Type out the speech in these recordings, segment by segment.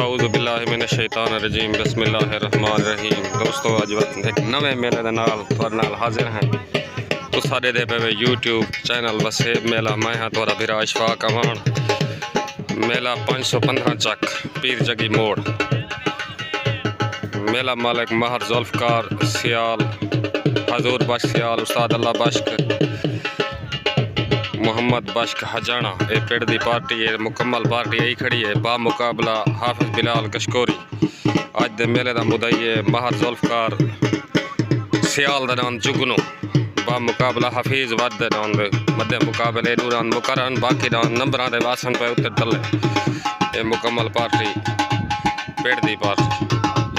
आऊज़ु बिल्लाहि मिनश शैतानिर रजीम बिस्मिल्लाहिर्रहमानिर रहीम। दोस्तों अज एक नवे मेले दे नाल तुहाडे नाल हाजिर हैं। तुस साडे दे पे यूट्यूब चैनल वसेब मेला। मैं हाँ तुहाडा भरा इशफाक अमान। मेला 515 चक पीर जगी मोड़। मेला मालिक महर जुल्फकार सियाल हजूर बख्श सियाल उस्ताद अल्लाह बख्श मोहम्मद बश्क हजाना ये पेड़ की पार्टी है। मुकम्मल पार्टी यही खड़ी है बा मुकाबला हाफिज बिलाल कशकोरी। अज दे मेले का मुदई है महर जुल्फकार सियाल दान जुगनू बा मुकाबला हफीज वद मध्य मुकाबले नूरान मुकरन बाकी नंबर के वासन पे उत्तर तले। ये मुकम्मल पार्टी पेड़ की पार्टी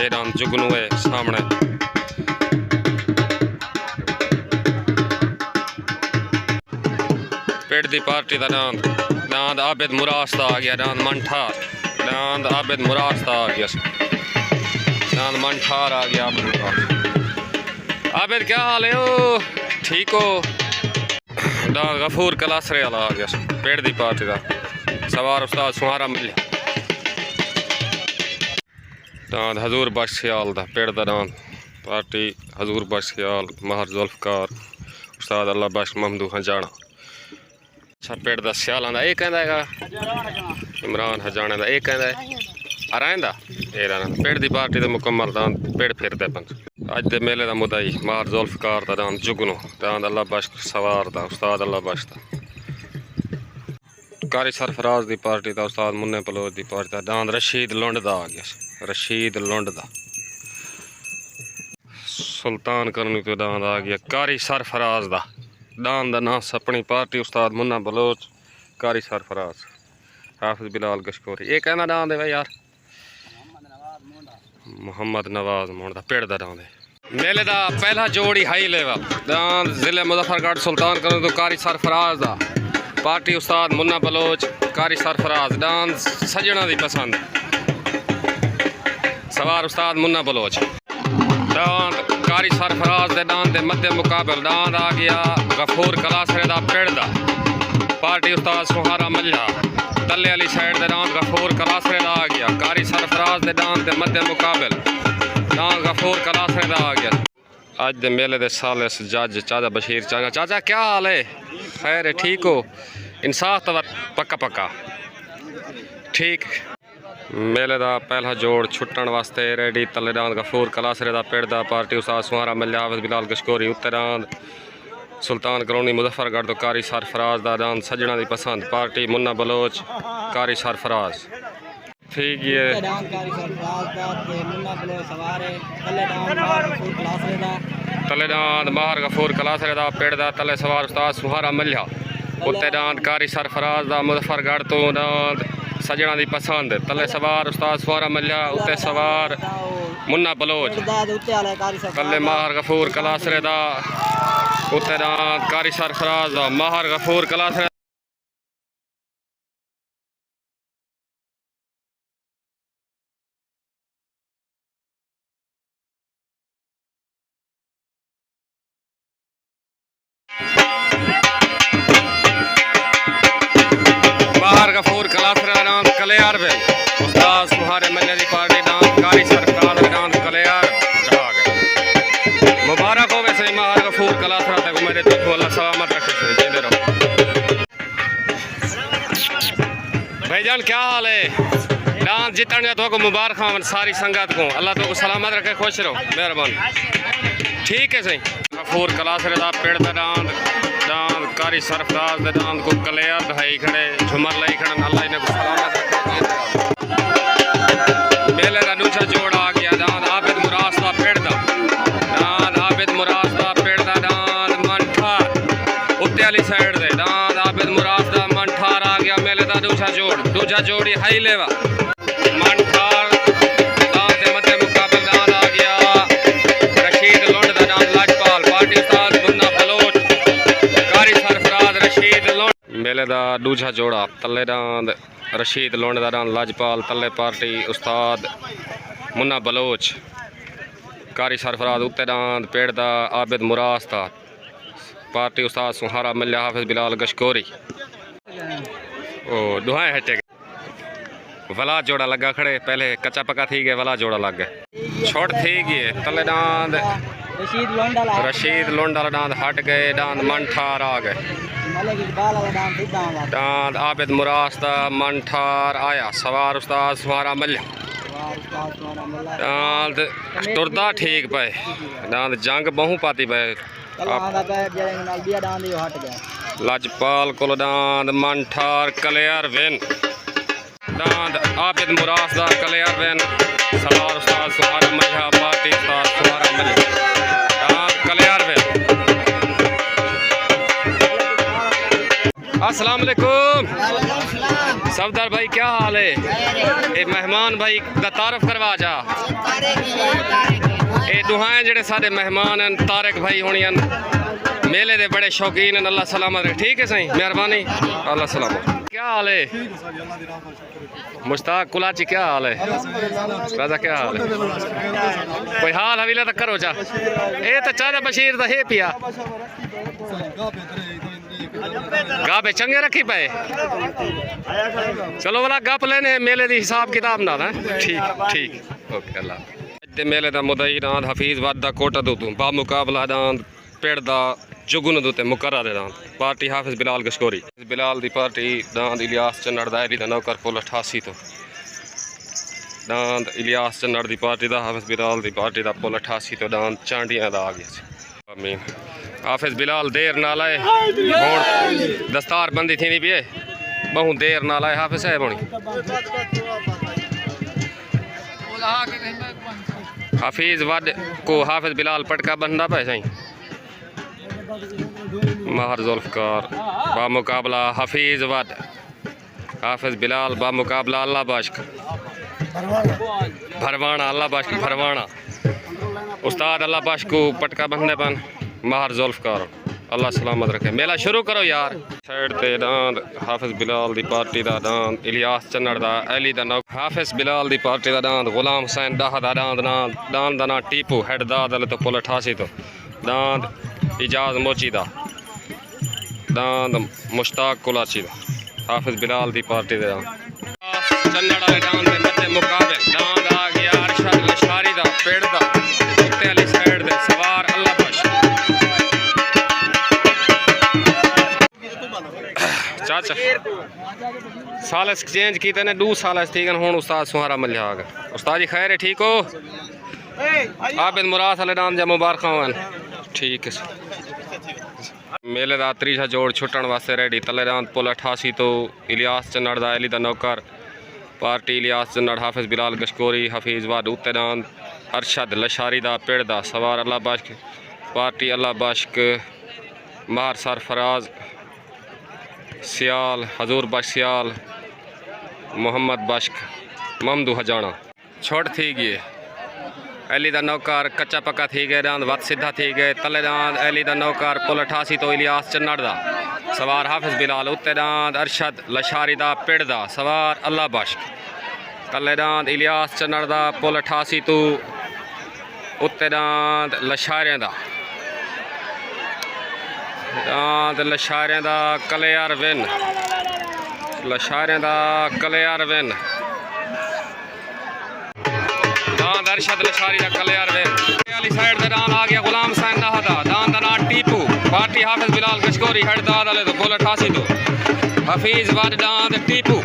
ये दान जुगनू है सामने। पेड़ की पार्टी का दांद आबिद मुरास्ता आ गया। दांद मनठार दांद आबिद मुरास्ता आ गया। दांद मनठार आ गया आबिद क्या हाल है ओ ठीक हो। दांद गफूर कलासरे वाला आ गया। पेड़ की पार्टी का सवार उस्ताद सुहारा मिल। दांद हजूर बख्श सियाल दा पेड़ का दांद पार्टी हजूर बख्श सियाल महर जुल्फकार उस्ताद अल्लाह बख्श महमदू हजाना। अच्छा पेड़ का सियाल आंदा ये कहता है इमरान हजाने का ये कहता है अराइंदा ये पेड़ की पार्टी तो मुकम्मल दांद पेड़ फिरते पन। अज के मेले का मुदई महर जुल्फकार का दांद जुगनू दांद अल्लाह बख्श सवार का उस्ताद अल्लाह बख्श कारी सरफराज की पार्टी का उस्ताद मुन्ने पलोच की पार्टी का दांद रशीद लुंड का आ गया। रशीद लुंड का सुल्तान करनी तो दांद आ गया। कारी सरफराज का दान का नाम अपनी पार्टी उस्ताद मुन्ना बलोच कारी सरफराज हाफिज बिलाल कशकोरी। ये कहना दान है भाई यार मोहम्मद नवाज मोड़ पेड़ का दान है। मेले का पहला जोड़ी हाई लेवल दान जिले मुजफ्फरगढ़ सुल्तान करूँ तो कारी सरफराज का पार्टी उस्ताद मुन्ना बलोच कारी सरफराज दान सजना की पसंद सवार उस्ताद मुन्ना बलोच दान कारी सरफराज के दान के मध्य मुकाबल दान आ गया गफूर कलासरे का पेड़ का पार्टी उस्ताद सुहारा मल्ला तले वाली साइड के दान गफूर कलासरे का आ गया। कारी सरफराज के दान के मध्य मुकाबल दान गफूर कलासरे का आ गया। अज के मेले के साले जज चाचा बशीर चाचा चाचा क्या हाल है खैर है ठीक हो इंसाफ तो पक्का पक्का ठीक। मेले का पहला जोड़ छुट्टन वास्ते रेडी तले दांद गफूर कलासरे का पेड़ का पार्टी उस्ताद सुहारा मिलिया हाफिज बिलाल कशकोरी उत्तर दांद सुल्तान कलोनी मुजफ्फरगढ़ तो कारी सरफराज का दांद सजना की पसंद पार्टी मुन्ना बलोच कारी सरफराज ठीक है। तले दांद महर गफूर कलासरे का पेड़ का तले सवार उस्ताद सुहारा मिलिया उत्ते दांद कारी सरफराज का मुजफ्फरगढ़ तो दांद सजना की पसंद तले सवार उस्ताद सुहारा मिलिया उत्ते सवार मुन्ना बलोच तले महर गफूर कलासरे का उत्ते दांद कारी सरफराज का महर गफूर कलासरे महर गफूर कलासरे दांद कलेयार वे उस्ताद सुहारे मल्ले की पार्टी दांद कारी सरफराज दांद कलेयार मुबारक हो वैसे महर गफूर कलासरा तक मेरे तो अल्लाह सलामत रखे जीते रहो। भाईजान क्या हाल है डांस जीतने तो मुबारक हो सारी संगत को अल्लाह तो सलामत रखे खुश रहो मेहरबान ठीक है सही। गफूर कलासरे का पेड़ का दांद दांद कारी सरफराज के दांद को कलेयर है खड़े झुमर लाई खड़े अल्लाह इन्हें को सलामत रखे। मेले का दूसरा जोड़ आ गया दांद आबिद मुराद का पेड़ का दांद आबिद मुराद का पेड़ का दांद मनठार उत्ते वाली साइड से दांद आबिद मुराद का मनठार आ गया। मेले का दूसरा जोड़ी हाई लेवा मनठार दांद के मध्य मुकाबल दांद आ गया रशीद लुंड का दांद लाजपाल पार्टी उस्ताद मुन्ना बलोच कारी सरफराज रशीद लुंड। मेले का दूसरा जोड़ा तले दांद रशीद लुंड का दांद लाजपाल तले पार्टी उस्ताद मुन्ना बलोच कारी सरफराज उत्ते दांद पेड़ का आबिद मुराद था पार्टी उस्ताद सुहारा मिलिया हाफिज बिलाल कशकोरी ओ दुआएं हटे वला जोड़ा लगा खड़े पहले कच्चा पक्का थी गए वला जोड़ा लग गए छोट थी गए तले डांद रशीद लोंडा डांद हट गए डांद मन ठार आ गए डांद आबिद मुरास्ता मन ठार आया सवार उस्ताद सुहारा मल्य डांद तुरदा ठीक पे डांद जंग बहु पाती पे लजपाल को डांद मन ठार कलियर विन डांद आबिद मुरास्ता कलियर विन सवार उस्ताद सुहारा मल्य पार्टी उस्ताद सुहारा मल्य डांद कलियर विन। अस्सलाम वालेकुम सफदर भाई क्या हाल है ये मेहमान भाई का तारफ करवा जा ये दुहाएं जेड़े सारे मेहमान हैं तारक भाई होनी मेले दे बड़े शौकीन हैं अल्लाह सलामत रखे ठीक है सही मेहरबानी अल्लाह सलामत क्या हाल है मुश्ताक कुलाची क्या हाल है राजा क्या हाल है कोई हाल हवीला तक करो जा ये तो चाचा बशीर दा है पिया गापे चंगे रखी पे चलो वाला गप लेने मेले दी हिसाब किताब ना ठीक ठीक ओके अल्लाह मेले दा मुदई दांद हफीज वाद दा कोटा दो तू बा मुकाबला दांद पेड़ दा जुगुन दोते मुकर्रा दे दांद पार्टी हाफिज बिलाल गशकोरी बिलाल दी पार्टी दांद इलियास चन्नड़ दा एली दा नौकर पुल 88 तो दांद इलियास चन्नड़ दी पार्टी दा हाफिज बिलाल दी पार्टी दा पुल 88 तो दांद चांडियां दा आ गया आमीन हाफिज बिलाल देर ना लाए हुण दस्तार बंदी थी भी बहु देर ना लाए हाफिज साहब होनी हाफिज वड को हाफिज बिलाल पटका बंदा पे सही महर जुल्फकार बा मुकाबला हफीज वड हाफिज बिलाल बा मुकाबला अल्लाह बाश्क भरवाना अल्लाह बाश्क भरवाना उस्ताद अल्लाह बाश्क को पटका बंदे बन महर जुल्फकार अल्लाह सलामत रखे मेला शुरू करो यार साइड ते दांद हाफिज बिलाल दी पार्टी दा दांद इलियास चन्नड़ दा एली दा नौ हाफिज बिलाल दी पार्टी दा दांद गुलाम हुसैन डाह दा दांद दांद दा ना टीपू हेड दा दल तो पुल 88 तो दांद इजाज मोची दा दांद मुश्ताक कुलाची दा हाफिज बिलाल दी पार्टी दा चन्नड़ वाले दांद दे मध्य मुकाबले दांद आ गया अरशद लश्कारी दा पेड़ दा उत्ते वाली साइड दे सवार अल्लाह चाचा साल एक्सचेंज की ने 2 साल ठीक है हूँ उस्ताद सुहारा मल्या आ गया उस्ताद जी खैर है ठीक हो आबिद मुराद वाले नाम जा मुबारक होवन ठीक है मेले दा त्रीजा जोड़ छुटन वास्ते रेडी तले दांद पुल 88 तो इलियास चन्नड़ दा एली दा नौकर पार्टी इलियास चन्नड़ हाफिज बिलाल गशकोरी हफीज वाद उत्ते दांद अरशद लशारी दा पेड़ दा सवार अल्लाह बाश्क पार्टी अल्लाह बाश्क महर सरफराज सियाल हजूर बख्श सियाल मोहम्मद बश्क ममदू हजाना छोट थी गए एली दा नौकर कच्चा पक्का थी गए दांद वत सीधा थी गए तले दांद एली दा नौकर पुल 88 तो इलियास चन्नड़ दा सवार हाफिज बिलाल उत्ते दांद अरशद लशारी दा पेड़ दा सवार अल्लाह बश्क तले दांद इलियास चन्नड़ दा पुल 88 तो उत्ते दांद लशारियां दा दांद लशारियां दा कलियर विन लशारियां दा कलियर विन दांद अरशद लशारी दा कलियर विन वाली साइड दे दांद आ गया गुलाम हुसैन दा दांद ना टीपू पार्टी हाफिज बिलाल गशकोरी हेड दाद वाले तो पुल 88 तो हफीज वाद दांद टीपू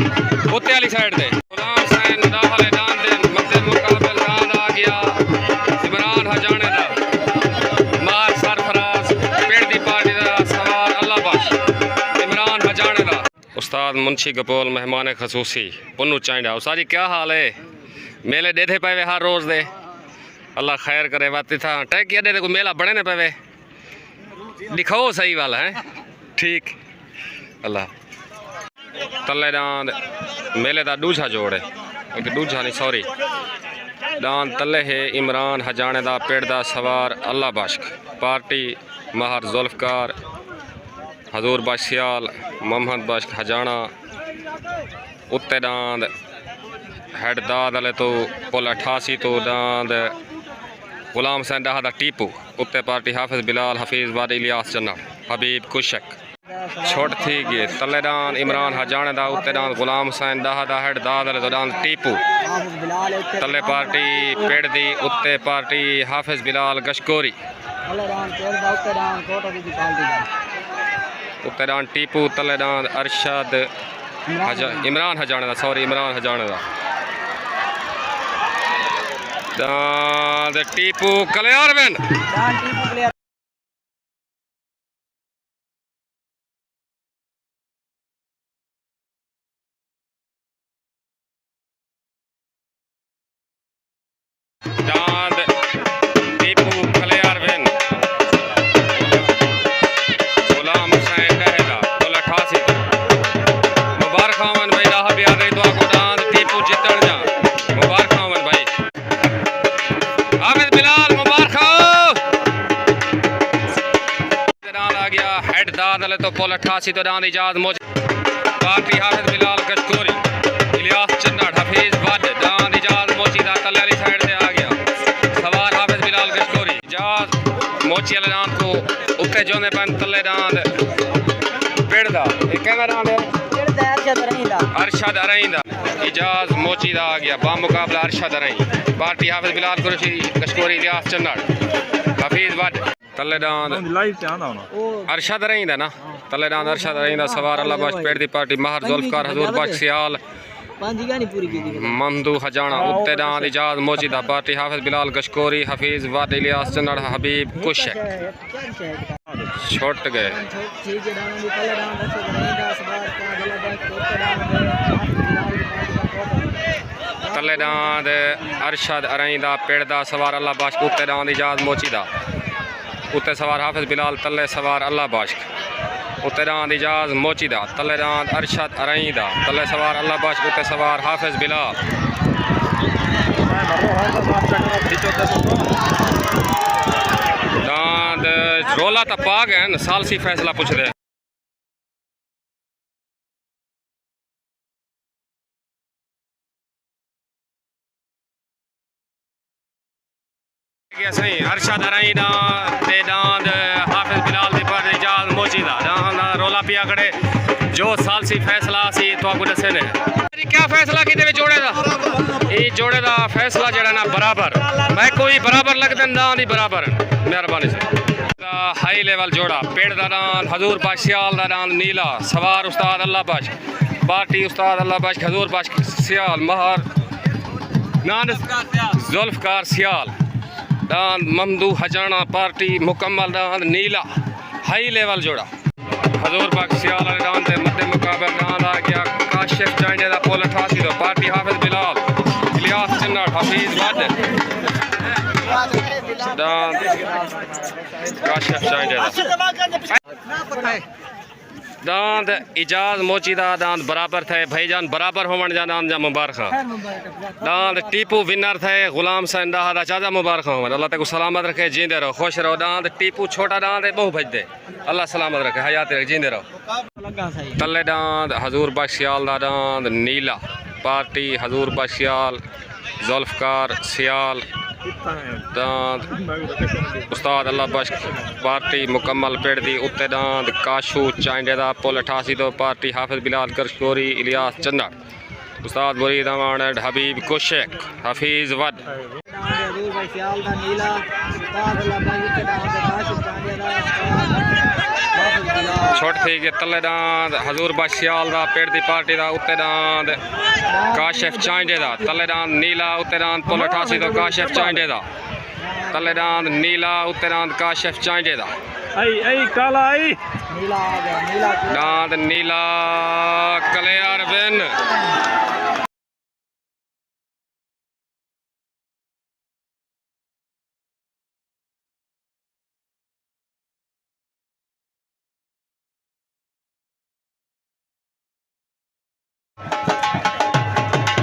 उत्ते वाली साइड दे गुलाम हुसैन दा वाले दांद दे मध्य मुकाबले दांद आ गया इमरान हजाने दा मार सरफराज पेड़ दी पार्टी दा सवार अल्लाह बाश इमरान हजाने दा उस्ताद मुंशी गपोल मेहमान खसूसी पुन्नू चांडा उस्ताद जी क्या हाल है मेले देते पे हर रोज़ दे अल्लाह खैर करे बात था टैकिया दे कोई मेला बने ने पे दिखाओ सही वाला है ठीक अल्लाह तले दांद मेले दा दूजा जोड़ है एक दूजा नहीं सॉरी दांद तले है इमरान हजाने दा पेड़ दा सवार अल्लाह बाश्क पार्टी महर जुल्फकार हजूर बख्श सियाल मोहम्मद बश्क हजाना उत्ते दांद हेड दाद वाले तो पुल 88 तो दांद गुलाम हुसैन डाह दा टीपू उत्ते पार्टी हाफिज बिलाल हफीज वाद इलियास चन्नड़ हबीब कुशक छोट थी गए तले दान इमरान हजाने दा उत्ते दान गुलाम हुसैन दाह दा हेड दादल दान टीपू तले पार्टी पेड़ दी उत्ते पार्टी हाफिज बिलाल गशकोरी उत्ते दान टीपू तले दान अरशद इमरान हजाने दा सॉरी इमरान हजाने दा दान टीपू कलियार बेन दांद टीपू कलियार बेन गुलाम हुसैन दहेला कुल 88 मुबारक खावन भाई राह भी आ गई तो आपको दांद टीपू जितण जा मुबारक खावन भाई हाफिज बिलाल मुबारक दांद आ गया हेड दादल तो कुल 88 तो दांद इजाज मौज बाकी हाफिज बिलाल गशकोरी इलियास चन्नड़ हफीज वद दांद इजाज मोचीदा तले वाली साइड से आ गया सवार हाफिज बिलाल गशकोरी इजाज मोची वाले दांद को उत्ते जोने पन तले दांद पेड़दा ये केना दांद है अरशद अरईंदा इजाज मोचीदा आ गया बा मुकाबला अरशद अरई पार्टी हाफिज बिलाल कुरैशी गशकोरी इलियास चन्नड़ हफीज वद तले दांद लाइव पे आना होना अरशद अरईंदा ना तले दांद अरशद अरईंदा सवार अल्लाह बख्श पेड़ दी पार्टी महर जुल्फकार हजूर बख्श सियाल ममदू हजाना उत्ते दांद इजाज मोचीदा पार्टी हाफिज बिलाल गशकोरी हफीज वद इलियास चन्नड़ हबीब कुश छोट गए तले दांद अरशद अरईंदा पेड़दा सवार अल्लाह बख्श उत्ते दांद इजाज मोचीदा उत्ते सवार हाफिज बिलाल तले सवार अल्लाह बख्श उत्ते दांद इजाज मोचीदा तले दांद अरशद अरईंदा तले सवार अल्लाह बख्श उत्ते सवार हाफिज बिलाल दांद रोला तो पा गए न सालसी फैसला पूछ दे सही अरशद अरईंदा ते दांद हाफिज बिलाल दी पर इजाज मोचीदा दांद रोला पिया खड़े जो सालसी फैसला सी तो आपको दसे ने क्या फैसला की जोड़े दा ये जोड़े दा फैसला जड़ा ना बराबर मैं कोई बराबर लगते ना दी बराबर मेहरबानी से हाई लेवल जोड़ा पेड़ दा दांद हजूर बख्श सियाल दा दांद नीला सवार उस्ताद अल्लाह बख्श पार्टी उस्ताद अल्लाह बख्श हजूर बख्श सियाल महर नान जुल्फकार सियाल दांद ममदू हजाना पार्टी मुकम्मल दांद नीला हाई लेवल जोड़ा हजूर बख्श सियाल दांद के मध्य मुकाबले दांद आ गया काशिफ चाइने दा पोल 88 तो पार्टी हाफिज बिलाल इलियास चन्नड़ हफीज वद दांद काशिफ चाइने दांद इजाज मोचीदा दांद बराबर थे भाईजान बराबर होवन जा दांद जा मुबारक दांद टीपू विनर थे गुलाम हुसैन दाह दा चाचा मुबारक होवन अल्लाह तक सलामत रखे जींदे रहो खुश रहो दांद टीपू छोटा दांद है बहु भज दे अल्लाह सलामत रखे हयात रखे जींदे रहो तले दांद हजूर बख्श सियाल दा दांद नीला पार्टी हजूर बख्श सियाल जुल्फकार सियाल दांद उस्ताद अल्लाह बख्श पार्टी मुकम्मल पेड़ दी उत्ते दांद काशू चाइंडे दा पुल 88 तो पार्टी हाफिज बिलाल गशकोरी इलियास चन्नड़ उस्ताद मुरीद अमान हबीब कुशेक हफीज वद छोट थी गए तले दांद हजूर बख्श सियाल दा पेड़ दी पार्टी दा उत्ते दांद काशिफ चाइंडे दा तले दांद नीला उत्ते दांद पुल 88 तो काशिफ चाइंडे दा तले दांद नीला उत्ते दांद काशिफ चाइंडे दा काला दांद नीला कलियार बेन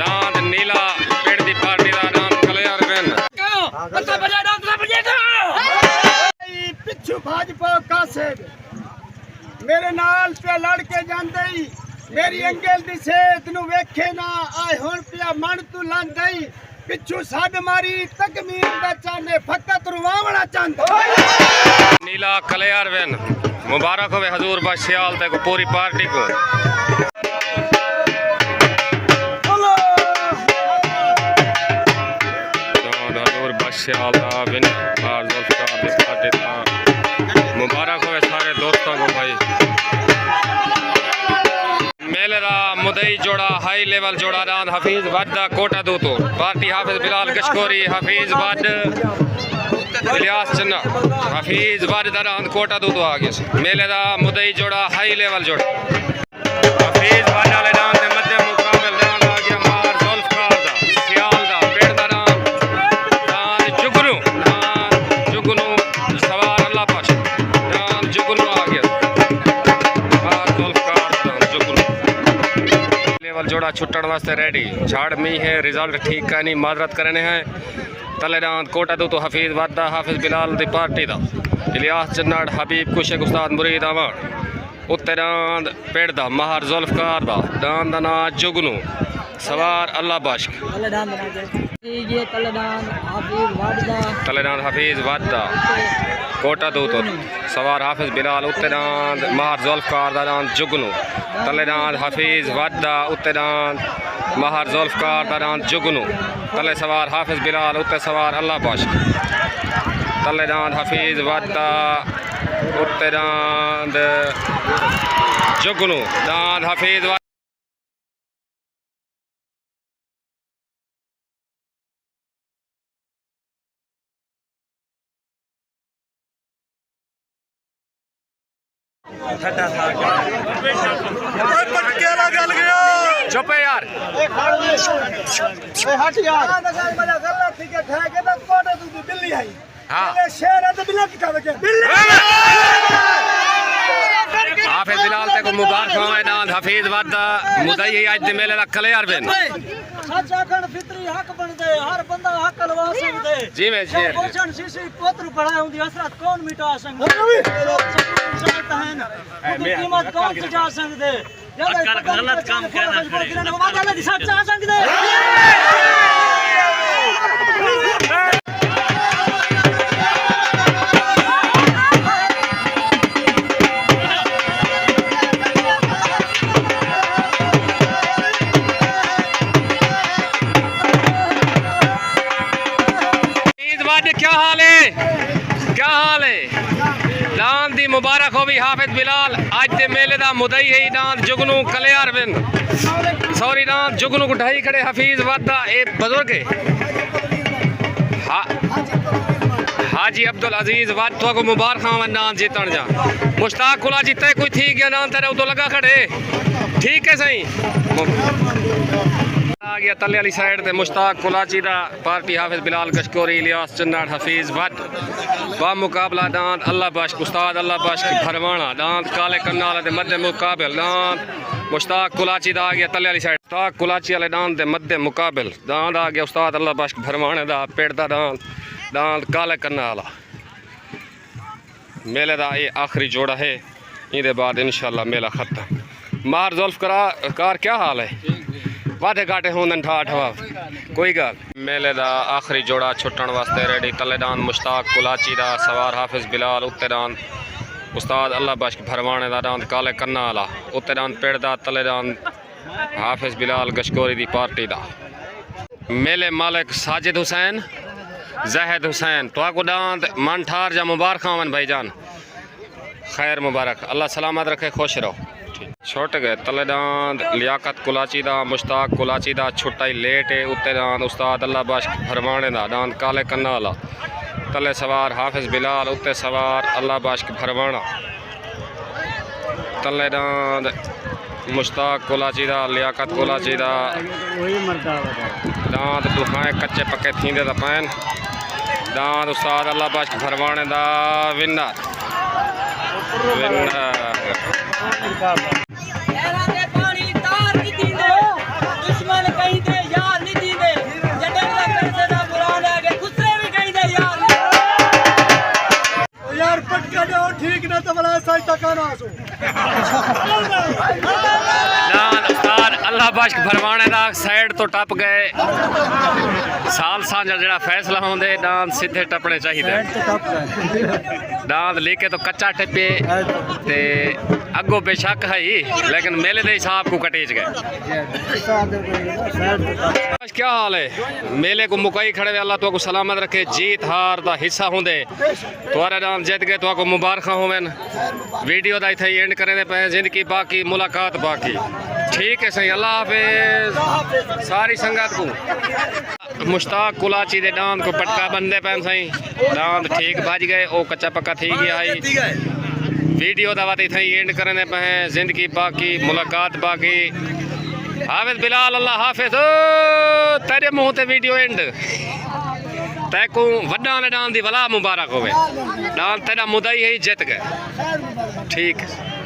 दांद नीला पेड़ दी पार्टी दा दांद कलियार बेन पिछू भाजपा कासिद मेरे नाल पे लड़के जांदे मेरी अंगल दी सेहत नु वेखे ना आए हुण पिया मन तू लांदे पिछू सद मारी तकमीर दा चाने फकत रुवावना चांदा नीला कलियार बेन मुबारक हो हजूर बस सियाल तक पूरी पार्टी को। हजूर बस सियाल दा विनर पार्टी दा मुबारक हो सारे दोस्तों को भाई। मेले दा मुदई जोड़ा हाई लेवल जोड़ा रान हफीज बद कोटा दो तो पार्टी हाफिज बिलाल कशकोरी हफीज बद इलियास चन्ना हफीज बद दरान कोटा दो तो आ गया मेले दा मुदई जोड़ा हाई लेवल जोड़ा हफीज बद वाले रान दे मध्य मुकाबल रान आ गया मार जुल्फकार दा सियाल दा पेड़ दा रान जुगनू सवार अल्लाह पाश रान जुगनू आ गया मार जुल्फकार दा जुगनू लेवल जोड़ा छुट्टन वास्ते रेडी। झाड़ मी है रिजल्ट ठीक का नहीं माजरत करने हैं। तले रान कोटा दो तो हफीज वादा हाफिज बिलाल दी पार्टी दा इलियास चन्नाड़ हबीब कुशेक उस्ताद मुरीद आवान उत्ते रान पेड़ दा महर जुल्फकार दा दान दा ना जुगनू सवार अल्लाह बाश्क तले रान हफीज वादा कोटा दो तो सवार हाफिज बिलाल उत्ते रान महर जुल्फकार दा रान जुगनू तले रान हफीज वादा उत्ते रान महर जुल्फकार दा रान जुगनू तले सवार हाफिज बिलाल उत्ते सवार अल्लाह बाश्क तले रान हफीज वादा उत्ते रान जुगनू दान हफीज चुप है यार हाफिज बिलाल तक मुबारक हो मैदान हफीज वादा मुदई आज दे मेले दा कले यार बेन सच आखण फितरी हक बनदे हर बंदा हक लवा सकदे जी मैं शेर पोषण शिशु पुत्र पढ़ाए हुंदी हसरत कौन मिटा सकदे कीमत कौन सजा सकदे गलत काम करना सच आ सकदे क्या हाल है दान दी मुबारक हो भी हाफिज बिलाल आज दे मेले दा मुदई है दान जुगनू कलियार बिन सॉरी दान जुगनू को ढाई खड़े हफीज वादा ए बुजुर्ग है हाजी अब्दुल अजीज वाद तो को मुबारक हो दान जीतन जा मुश्ताक कुला जीते कोई थी गया दान तेरे तो लगा खड़े ठीक है सही आ गया तले वाली साइड ते मुश्ताक कुलाची दा पार्टी हाफिज बिलाल कशकोरी इलियास चन्नाड़ हफीज भट बा मुकाबला दांत अल्लाह बाश्क उस्ताद अल्लाह बाश्क भरवाना दांत काले कन्नाल दे मध्य मुकाबल दांत मुश्ताक कुलाची दा आ गया तले वाली साइड मुश्ताक कुलाची वाले दांत दे मध्य मुकाबल दांत आ गया उस्ताद अल्लाह बाश्क भरवाने दा पेड़ दा दांत काले कन्नाल मेले दा ये आखिरी जोड़ा है इहदे बाद इंशाल्लाह मेला खत्म। मार जुल्फकार क्या हाल है वादे घाटे होंदन ठाठ हवा कोई गल मेले दा आखिरी जोड़ा छुट्टन वास्ते रेडी तलेदान मुश्ताक कुलाची दा सवार हाफिज बिलाल उत्ते दान उस्ताद अल्लाह बाश्क भरवाने दा दान काले कन्ना आला उत्ते दान पेड़ दा तलेदान हाफिज बिलाल गशकोरी दी पार्टी दा मेले मालिक साजिद हुसैन जहद हुसैन तो को दान मन ठार जा मुबारक आवन भाईजान खैर मुबारक अल्लाह सलामत रखे खुश रहो। छुट गए तलेदान लियाकत कुलाची दा मुश्ताक कुलाची दा छुट्टाई लेट है उत्ते दान उस्ताद अल्लाह बाश्क भरवाने दा दान काले कन्ना आला तले सवार हाफिज बिलाल उत्ते सवार अल्लाह बाश्क भरवाना तलेदान मुश्ताक कुलाची दा लियाकत कुलाची दा दांत दुखाए कच्चे पक्के थींदे दा पैन दांत उस्ताद अल्लाह बाश्क भरवाने दा विनर ठीक ना तो बड़ा सही तकाना सो उस्ताद अल्लाह बाश्क भरवाने दा साइड तो टप गए साल सांझा जड़ा फैसला होंदे डांस सीधे टपने चाहिए डांस लेके तो कच्चा टिपे ते अगो बेशक है ही लेकिन मेले दे हिसाब को कटेज गए। क्या हाल है मेले को मुकाई खड़े अल्लाह तो को सलामत रखे जीत हार दा हिस्सा होंदे तुम्हारा डांस जीत गए तो को मुबारक होवन वीडियो दा इथे एंड करे पे जिंदगी बाकी मुलाकात बाकी ठीक है सही अल्लाह हाफिज सारी संगत को मुश्ताक कुलाची दे डांस को पटका बंदे पैन सही डांस ठीक भज गए ओ कच्चा पक्का थी गया है वीडियो दा बात इथे एंड करने पे जिंदगी बाकी मुलाकात बाकी हाफिज बिलाल अल्लाह हाफिज तेरे मुंह ते वीडियो एंड तैको वड्डा ने डांस दी वला मुबारक होवे डांस तेरा मुदई है जीत गए ठीक है।